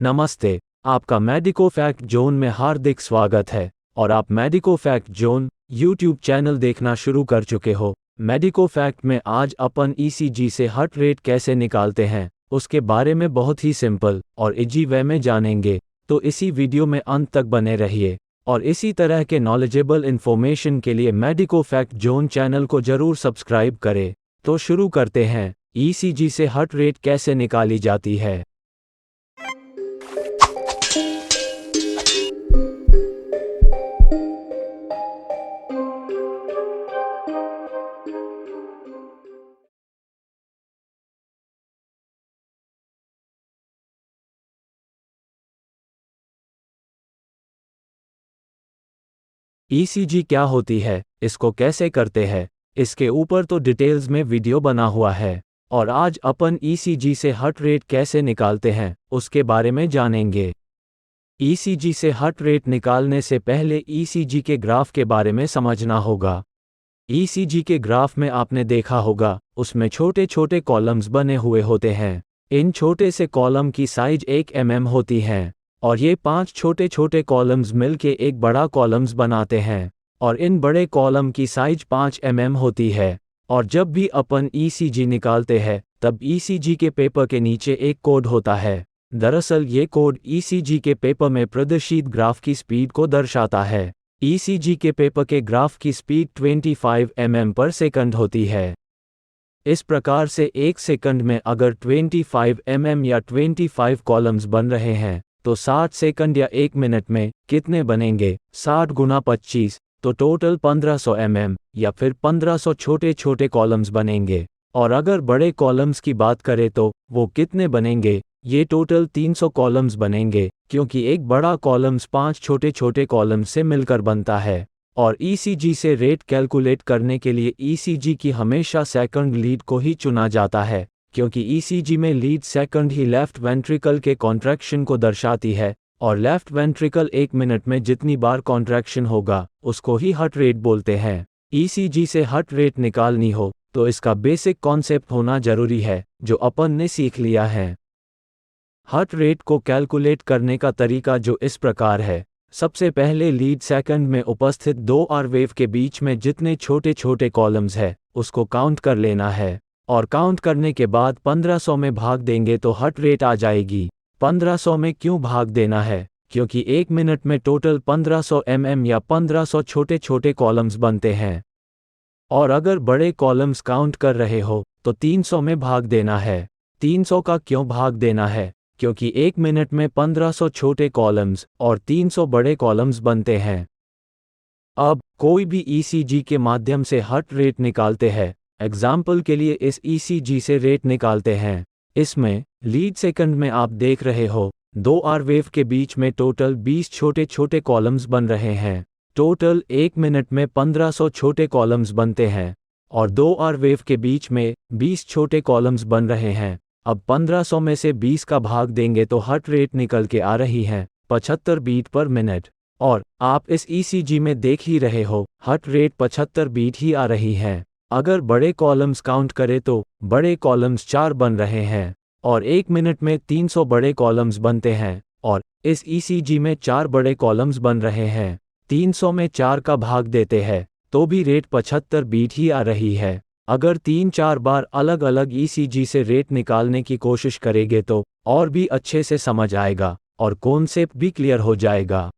नमस्ते, आपका medico fact zone में हार्दिक स्वागत है और आप medico fact zone YouTube channel देखना शुरू कर चुके हो। मेडिको फैक्ट में आज अपन ईसीजी से हार्ट रेट कैसे निकालते हैं उसके बारे में बहुत ही सिंपल और इजी वे में जानेंगे, तो इसी वीडियो में अंत तक बने रहिए। और इसी तरह के नॉलेजेबल इन्फॉर्मेशन के लिए मेडिको फैक्ट जोन चैनल को जरूर सब्सक्राइब करें। तो शुरू करते हैं, ईसीजी से हार्ट रेट कैसे निकाली जाती है। ईसीजी क्या होती है, इसको कैसे करते हैं, इसके ऊपर तो डिटेल्स में वीडियो बना हुआ है। और आज अपन ईसीजी से हार्ट रेट कैसे निकालते हैं उसके बारे में जानेंगे। ईसीजी से हार्ट रेट निकालने से पहले ईसीजी के ग्राफ के बारे में समझना होगा। ईसीजी के ग्राफ में आपने देखा होगा, उसमें छोटे छोटे कॉलम्स बने हुए होते हैं। इन छोटे से कॉलम की साइज 1 mm होती है और ये 5 छोटे छोटे कॉलम्स मिलके एक बड़ा कॉलम्स बनाते हैं और इन बड़े कॉलम की साइज 5 mm होती है। और जब भी अपन ईसीजी निकालते हैं तब ईसीजी के पेपर के नीचे एक कोड होता है। दरअसल ये कोड ईसीजी के पेपर में प्रदर्शित ग्राफ की स्पीड को दर्शाता है। ईसीजी के पेपर के ग्राफ की स्पीड 25 mm पर सेकंड होती है। इस प्रकार से एक सेकंड में अगर 25 mm या 25 कॉलम्स बन रहे हैं तो 60 सेकंड या 1 मिनट में कितने बनेंगे? 60 गुना 25, तो टोटल 1500 mm या फिर 1500 छोटे छोटे कॉलम्स बनेंगे। और अगर बड़े कॉलम्स की बात करें तो वो कितने बनेंगे? ये टोटल 300 कॉलम्स बनेंगे, क्योंकि एक बड़ा कॉलम्स 5 छोटे छोटे कॉलम्स से मिलकर बनता है। और ईसीजी से रेट कैलकुलेट करने के लिए ईसीजी की हमेशा सेकंड लीड को ही चुना जाता है, क्योंकि ईसीजी में लीड सेकंड ही लेफ्ट वेंट्रिकल के कॉन्ट्रैक्शन को दर्शाती है और लेफ्ट वेंट्रिकल 1 मिनट में जितनी बार कॉन्ट्रैक्शन होगा उसको ही हार्ट रेट बोलते हैं। ईसीजी से हार्ट रेट निकालनी हो तो इसका बेसिक कॉन्सेप्ट होना जरूरी है, जो अपन ने सीख लिया है। हार्ट रेट को कैलकुलेट करने का तरीका जो इस प्रकार है। सबसे पहले लीड सेकंड में उपस्थित 2 आर वेव के बीच में जितने छोटे छोटे कॉलम्स है उसको काउंट कर लेना है और काउंट करने के बाद 1500 में भाग देंगे तो हार्ट रेट आ जाएगी। 1500 में क्यों भाग देना है? क्योंकि 1 मिनट में टोटल 1500 mm या 1500 छोटे छोटे कॉलम्स बनते हैं। और अगर बड़े कॉलम्स काउंट कर रहे हो तो 300 में भाग देना है। 300 का क्यों भाग देना है? क्योंकि 1 मिनट में 1500 छोटे कॉलम्स और 300 बड़े कॉलम्स बनते हैं। अब कोई भी ईसीजी के माध्यम से हार्ट रेट निकालते हैं। एग्जाम्पल के लिए इस ईसीजी से रेट निकालते हैं। इसमें लीड सेकंड में आप देख रहे हो 2 आर वेव के बीच में टोटल 20 छोटे छोटे कॉलम्स बन रहे हैं। टोटल 1 मिनट में 1500 छोटे कॉलम्स बनते हैं और 2 आर वेव के बीच में 20 छोटे कॉलम्स बन रहे हैं। अब 1500 में से 20 का भाग देंगे तो हार्ट रेट निकल के आ रही है 75 बीट पर मिनट। और आप इस ईसीजी में देख ही रहे हो, हार्ट रेट 75 बीट ही आ रही है। अगर बड़े कॉलम्स काउंट करें तो बड़े कॉलम्स 4 बन रहे हैं और 1 मिनट में 300 बड़े कॉलम्स बनते हैं और इस ईसीजी में 4 बड़े कॉलम्स बन रहे हैं। 300 में 4 का भाग देते हैं तो भी रेट 75 बीट ही आ रही है। अगर 3-4 बार अलग अलग ईसीजी से रेट निकालने की कोशिश करेंगे तो और भी अच्छे से समझ आएगा और कॉन्सेप्ट भी क्लियर हो जाएगा।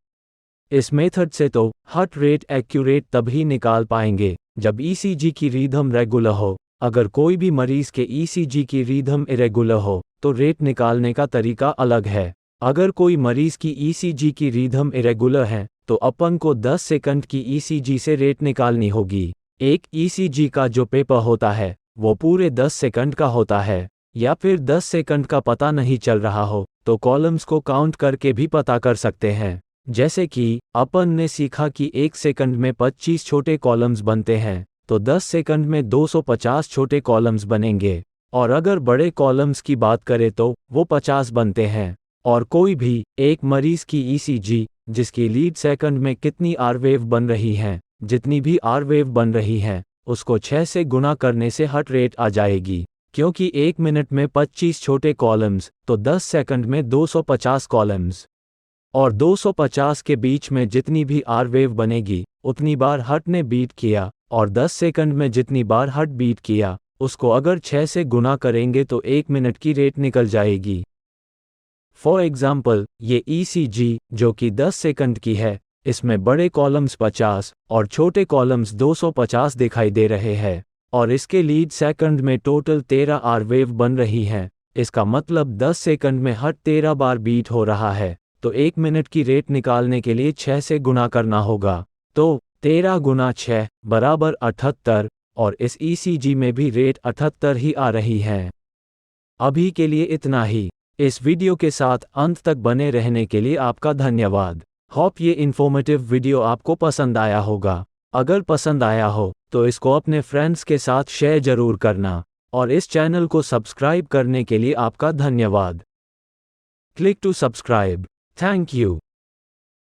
इस मेथड से तो हार्ट रेट एक्यूरेट तभी निकाल पाएंगे जब ईसीजी की रिदम रेगुलर हो। अगर कोई भी मरीज के ईसीजी की रिदम इरेगुलर हो तो रेट निकालने का तरीका अलग है। अगर कोई मरीज की ईसीजी की रिदम इरेगुलर है तो अपन को 10 सेकंड की ईसीजी से रेट निकालनी होगी। एक ईसीजी का जो पेपर होता है वो पूरे 10 सेकंड का होता है, या फिर 10 सेकंड का पता नहीं चल रहा हो तो कॉलम्स को काउंट करके भी पता कर सकते हैं। जैसे कि अपन ने सीखा कि 1 सेकंड में 25 छोटे कॉलम्स बनते हैं तो 10 सेकंड में 250 छोटे कॉलम्स बनेंगे। और अगर बड़े कॉलम्स की बात करें तो वो 50 बनते हैं। और कोई भी एक मरीज की ईसीजी जिसकी लीड सेकंड में कितनी आर वेव बन रही हैं, जितनी भी आर वेव बन रही हैं उसको 6 से गुणा करने से हार्ट रेट आ जाएगी। क्योंकि 1 मिनट में 25 छोटे कॉलम्स, तो 10 सेकंड में 250 कॉलम्स। और 250 के बीच में जितनी भी आर वेव बनेगी, उतनी बार हट ने बीट किया, और 10 सेकंड में जितनी बार हट बीट किया, उसको अगर 6 से गुना करेंगे तो 1 मिनट की रेट निकल जाएगी। फॉर एग्जाम्पल, ये ECG, जो कि 10 सेकंड की है, इसमें बड़े कॉलम्स 50 और छोटे कॉलम्स 250 दिखाई दे रहे हैं, और इसके लीड सेकंड में टोटल 13 आर वेव बन रही हैं। इसका मतलब 10 सेकंड में हट 13 बार बीट हो रहा है, तो 1 मिनट की रेट निकालने के लिए 6 से गुना करना होगा। तो 13 गुना 6 बराबर 78, और इस ECG में भी रेट 78 ही आ रही है। अभी के लिए इतना ही। इस वीडियो के साथ अंत तक बने रहने के लिए आपका धन्यवाद। होप ये इन्फॉर्मेटिव वीडियो आपको पसंद आया होगा। अगर पसंद आया हो तो इसको अपने फ्रेंड्स के साथ शेयर जरूर करना, और इस चैनल को सब्सक्राइब करने के लिए आपका धन्यवाद। Click to subscribe. Thank you.